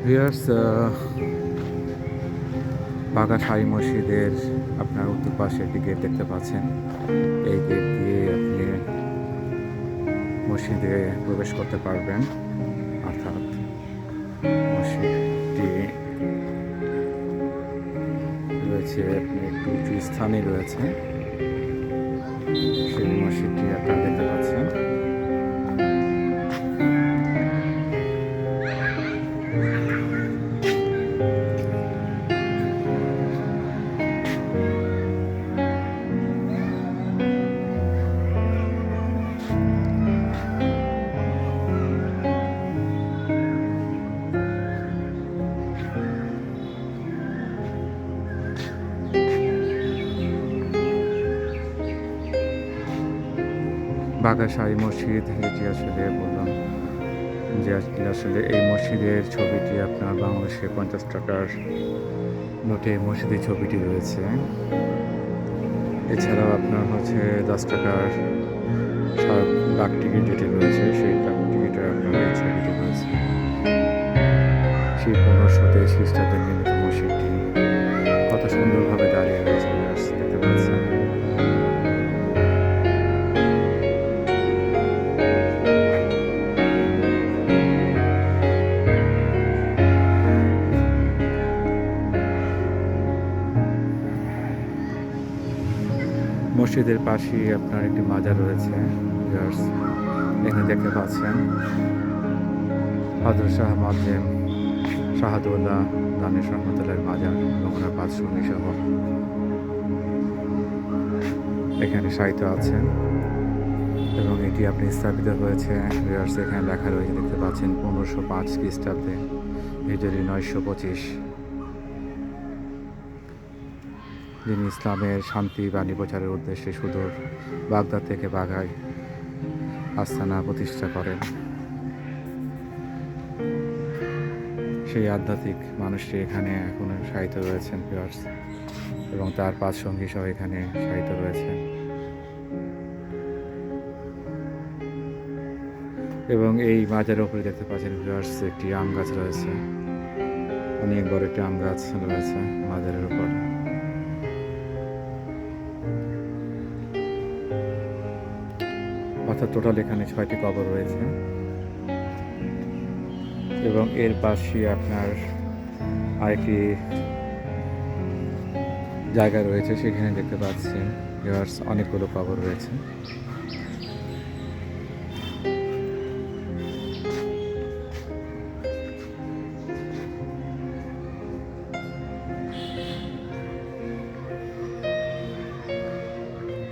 Viewers, বাঘা শাহী মসজিদের আপনার উত্তর পাশে একটি গেট দেখতে পাচ্ছেন। এই গেট দিয়ে আপনি মসজিদে প্রবেশ করতে পারবেন। অর্থাৎ মসজিদটি রয়েছে আপনি একটু উঁচু স্থানে রয়েছে। সেই মসজিদটি আপনারা দেখতে পাচ্ছেন। বাঘা শাহী মসজিদ, যেটি আসলে বললাম যে আসলে এই মসজিদের ছবিটি আপনার বাংলাদেশে 50 টাকার নোটে মসজিদের ছবিটি রয়েছে। এছাড়াও আপনার হচ্ছে 10 টাকার ডাক টিকিট যেটি রয়েছে, সেই ডাক টিকিটে আপনার এই ছবিটি রয়েছে। সেই 1523 খ্রিস্টাব্দে নির্মিত মসজিদটি কত সুন্দরভাবে দাঁড়িয়ে রয়েছে দেখতে পাচ্ছেন। মসজিদের পাশেই আপনার একটি মাজার রয়েছে। এখানে দেখতে পাচ্ছেন হযরত শাহ মুআজ্জেম শাহাদুল্লাহ দানেশ রহমতুল্লাহর মাজার এবং ওনার পাঁচসঙ্গী সহ এখানে শায়িত আছেন এবং এটি আপনি স্থাপিত হয়েছে। এখানে লেখা রয়েছে দেখতে পাচ্ছেন 1505 খ্রিস্টাব্দে, হিজরি 925। যিনি ইসলামের শান্তি বাণী প্রচারের উদ্দেশ্যে সুদূর বাগদাদ থেকে বাঘায় আস্তানা প্রতিষ্ঠা করেন। সেই আধ্যাত্মিক মানুষটি এখানে এখনো শায়িত রয়েছেন ভিউয়ার্স, এবং তার পাঁচ সঙ্গী সহ এখানে শায়িত রয়েছে। এবং এই মাজারের উপরে দেখতে পাচ্ছেন ভিউয়ার্স একটি আম গাছ রয়েছে, অনেক বড় একটি আম গাছ রয়েছে মাজারের উপর। অর্থাৎ টোটাল এখানে 6টি কবর রয়েছে এবং এর পাশে আপনার আরেকটি জায়গা রয়েছে, সেখানে দেখতে পাচ্ছেন ভিউয়ার্স অনেকগুলো কবর রয়েছে।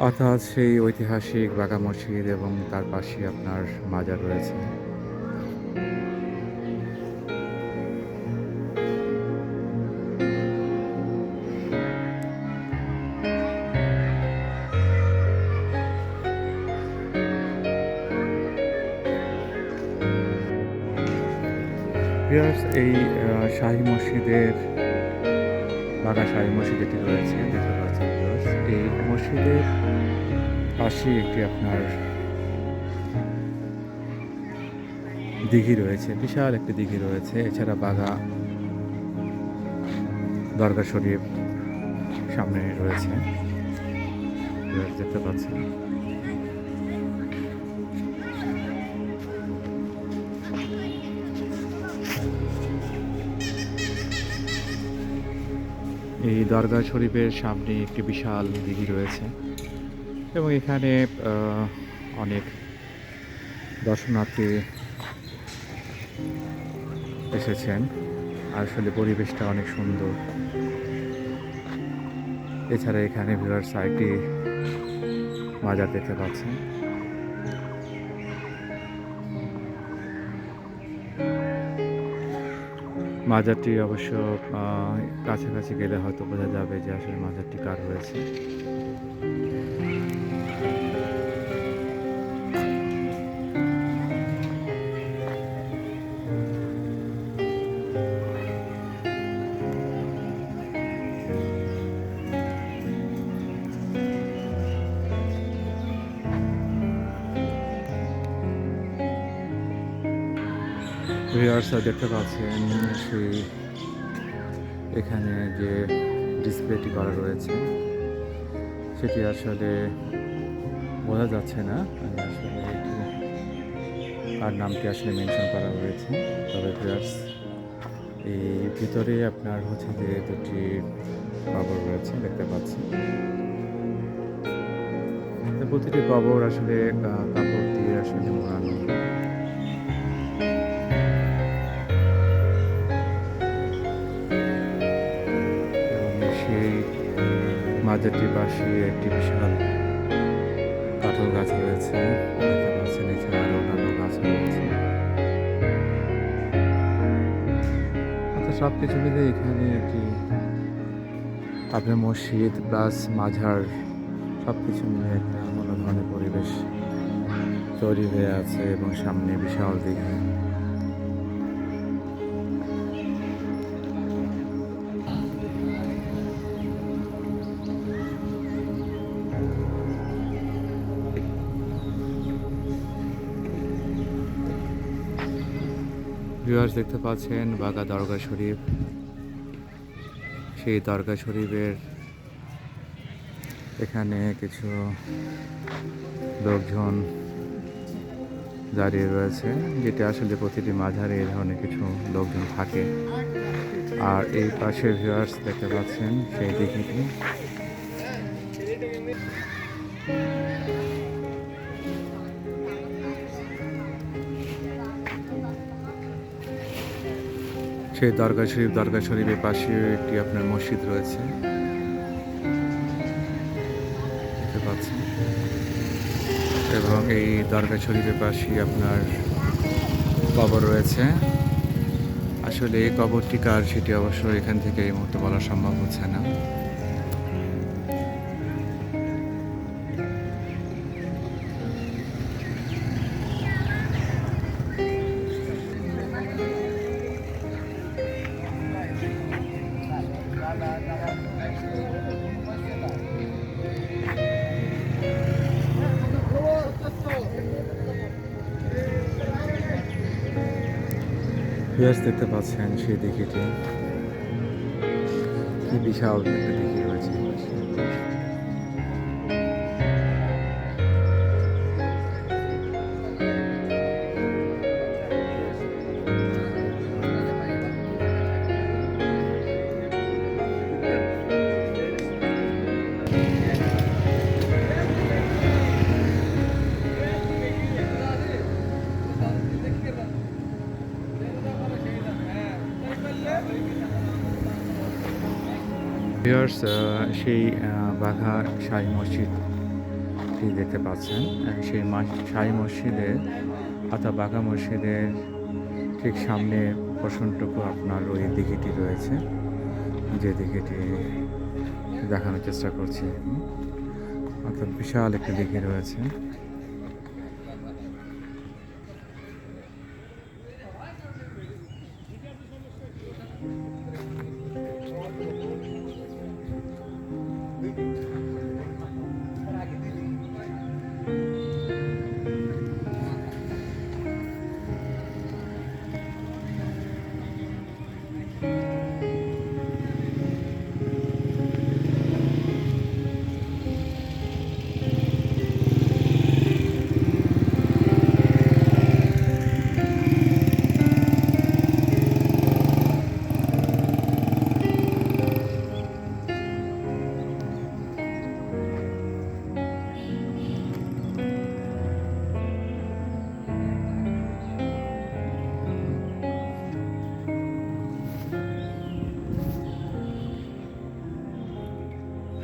অর্থাৎ সেই ঐতিহাসিক বাঘা মসজিদ এবং তার পাশে আপনার মাজার রয়েছে। এই শাহী মসজিদের বাঘা শাহী মসজিদ যেটি রয়েছে দেখতে পাচ্ছেন, এই মসজিদের পাশে একটি আপনার দিঘি রয়েছে, বিশাল একটি দিঘি রয়েছে। এছাড়া বাঘা দরগা শরীফ সামনে রয়েছে দেখতে পাচ্ছেন। এই দরগা শরীফের সামনে একটি বিশাল দিঘি রয়েছে এবং এখানে অনেক দর্শনার্থী এসেছেন। আসলে পরিবেশটা অনেক সুন্দর। এছাড়া এখানে ভিউয়ার্স আরেকটি মাজার দেখতে পাচ্ছেন। মাজারটি অবশ্য কাছাকাছি গেলে হয়তো বোঝা যাবে যে আসলে মাজারটি কার রয়েছে। ভিউয়ার্স দেখতে পাচ্ছেন সেই এখানে যে ডিসপ্লেটি করা রয়েছে সেটি আসলে বোঝা যাচ্ছে না, মানে আসলে এটি কার নামটি আসলে মেনশন করা হয়েছে। তবে ভিউয়ার্স এই ভিতরে আপনার হচ্ছে যে দুটি কবর রয়েছে দেখতে পাচ্ছি। প্রতিটি কবর আসলে কাপড় দিয়ে আসলে মোড়ানো। এবং সেই মাঝেরটি পাশে একটি বিশাল কাঁঠাল গাছ রয়েছে দেখতে পাচ্ছেন, এছাড়া আরো অন্যান্য গাছ রয়েছে। অর্থাৎ সব কিছু মিলে এখানে একটি আপনার মসজিদ প্লাস মাঝার সব কিছু মিলে একটা অন্য ধরনের পরিবেশ তৈরি হয়ে আছে এবং সামনে বিশাল দিঘি। ভিউয়ার্স দেখতে পাচ্ছেন বাঘা দরগা শরীফ। সেই দরগা শরীফের এখানে কিছু লোকজন দাঁড়িয়ে রয়েছে, যেটা আসলে প্রতিটি মাঝারে এই ধরনের কিছু লোকজন থাকে। আর এই পাশে ভিউয়ার্স দেখতে পাচ্ছেন সেই দিঘিটি। সেই দরগা শরীফের পাশে একটি আপনার মসজিদ রয়েছে দেখতে পাচ্ছেন, এবং এই দরগা শরীফের পাশে আপনার কবর রয়েছে। আসলে এই কবরটি কার সেটি অবশ্য এখান থেকে এই মুহূর্তে বলা সম্ভব হচ্ছে না। ভিউয়ার্স দেখতে পাচ্ছেন সেই দিঘিটি, কি বিশাল একটা দিঘি রয়েছে। ভিউয়ার্স সেই বাঘা শাহী মসজিদটি দেখতে পাচ্ছেন। সেই শাহী মসজিদে অর্থাৎ বাঘা মসজিদের ঠিক সামনে পোষণটুকু আপনার ওই দিঘিটি রয়েছে, যে দিঘিটি দেখানোর চেষ্টা করছি। অর্থাৎ বিশাল একটি দিঘি রয়েছে।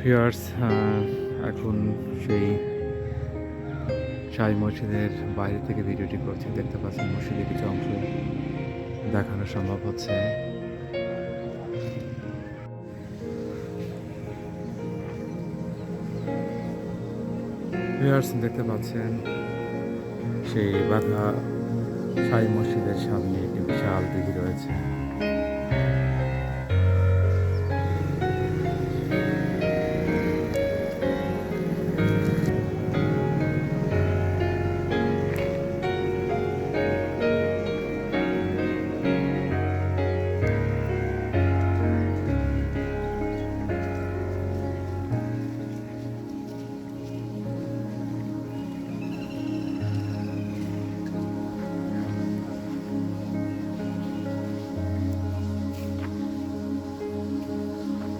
ভিউয়ার্স এখন সেই শাহী মসজিদের বাইরে থেকে ভিডিওটি করছি। দেখতে পাচ্ছেন মসজিদের কিছু অংশ দেখানো সম্ভব হচ্ছে। ভিউয়ার্স দেখতে পাচ্ছেন সেই বাঘা শাহী মসজিদের সামনে একটি বিশাল দিঘি রয়েছে।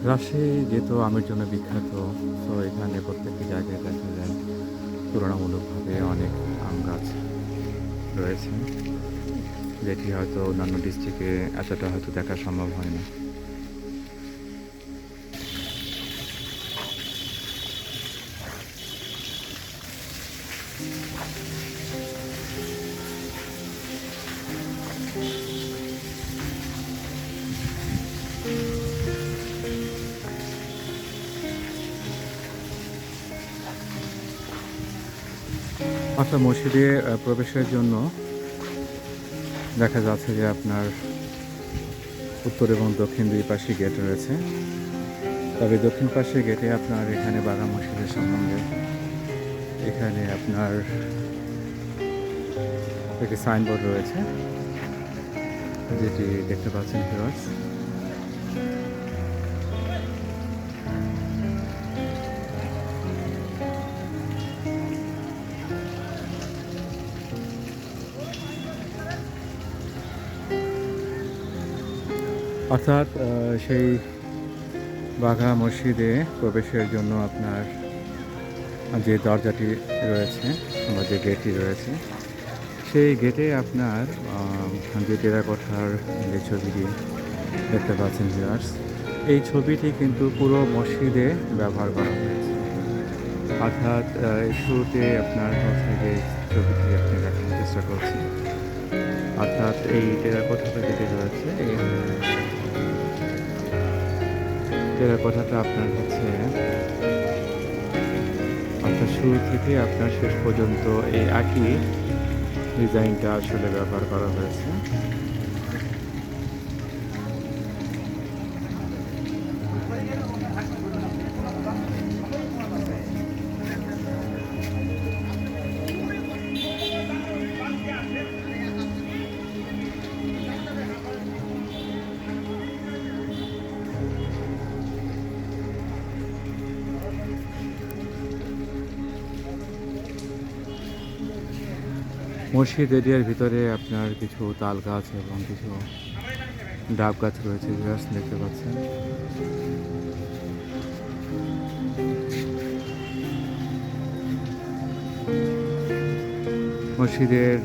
রাজশাহী যেহেতু আমের জন্য বিখ্যাত, তো এখানে প্রত্যেকটি জায়গায় দেখা যায় তুলনামূলকভাবে অনেক আম গাছ রয়েছে, যেটি হয়তো অন্যান্য ডিস্ট্রিক্টে এতটা হয়তো দেখা সম্ভব হয় না। অর্থাৎ মসজিদে প্রবেশের জন্য দেখা যাচ্ছে যে আপনার উত্তর এবং দক্ষিণ দুই পাশে গেট রয়েছে। তবে দক্ষিণ পাশে গেটে আপনার এখানে বাঘা মসজিদের সম্বন্ধে এখানে আপনার একটি সাইনবোর্ড রয়েছে, যেটি দেখতে পাচ্ছেন ভিউয়ার্স। অর্থাৎ সেই বাঘা মসজিদে প্রবেশের জন্য আপনার যে দরজাটি রয়েছে বা যে গেটটি রয়েছে, সেই গেটে আপনার যে টেরাকোঠার যে ছবিটি দেখতে পাচ্ছেন ভিউয়ার্স, এই ছবিটি কিন্তু পুরো মসজিদে ব্যবহার করা হয়েছে। অর্থাৎ শুরুতে আপনার হচ্ছে যে ছবিটি আপনি দেখার চেষ্টা করছি, অর্থাৎ এই টেরাকোঠাটা যেটি রয়েছে, এই টেরাকোঠাটা আপনার হচ্ছে অর্থাৎ শুরু থেকে আপনার শেষ পর্যন্ত এই একই ডিজাইনটা আসলে ব্যবহার করা হয়েছে। মসজিদ এরিয়ার ভিতরে আপনার কিছু তাল গাছ এবং কিছু ডাব গাছ রয়েছে, গাছ দেখতে পাচ্ছেন। মসজিদের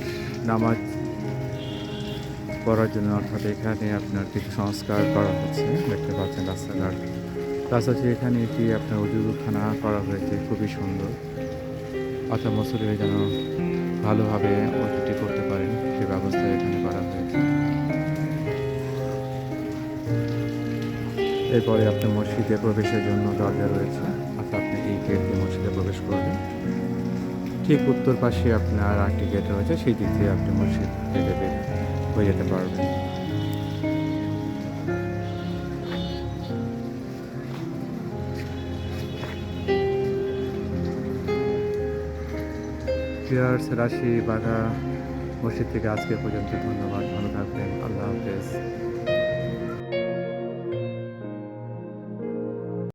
নামাজ পড়ার জন্য অর্থাৎ এখানে আপনার কিছু সংস্কার করা হচ্ছে, দেখতে পাচ্ছেন রাস্তাঘাট। পাশাপাশি এখানে একটি আপনার অজুখানা করা হয়েছে, খুবই সুন্দর। অর্থাৎ মুসল্লিরা যেন ভালোভাবে অজুটি করতে পারেন সে ব্যবস্থা এখানে করা হয়েছে। এরপরে আপনার মসজিদে প্রবেশের জন্য দরজা রয়েছে, অর্থাৎ আপনি এই গেট দিয়ে মসজিদে প্রবেশ করবেন। ঠিক উত্তর পাশে আপনার আরেকটি গেট রয়েছে, সেই দিক দিয়ে আপনি মসজিদ থেকে বের হয়ে যেতে পারবেন। ভিউয়ার্স, রাজশাহী বাঘা মসজিদ থেকে আজকে পর্যন্ত ধন্যবাদ। ভালো থাকবেন। আল্লাহ হাফেজ।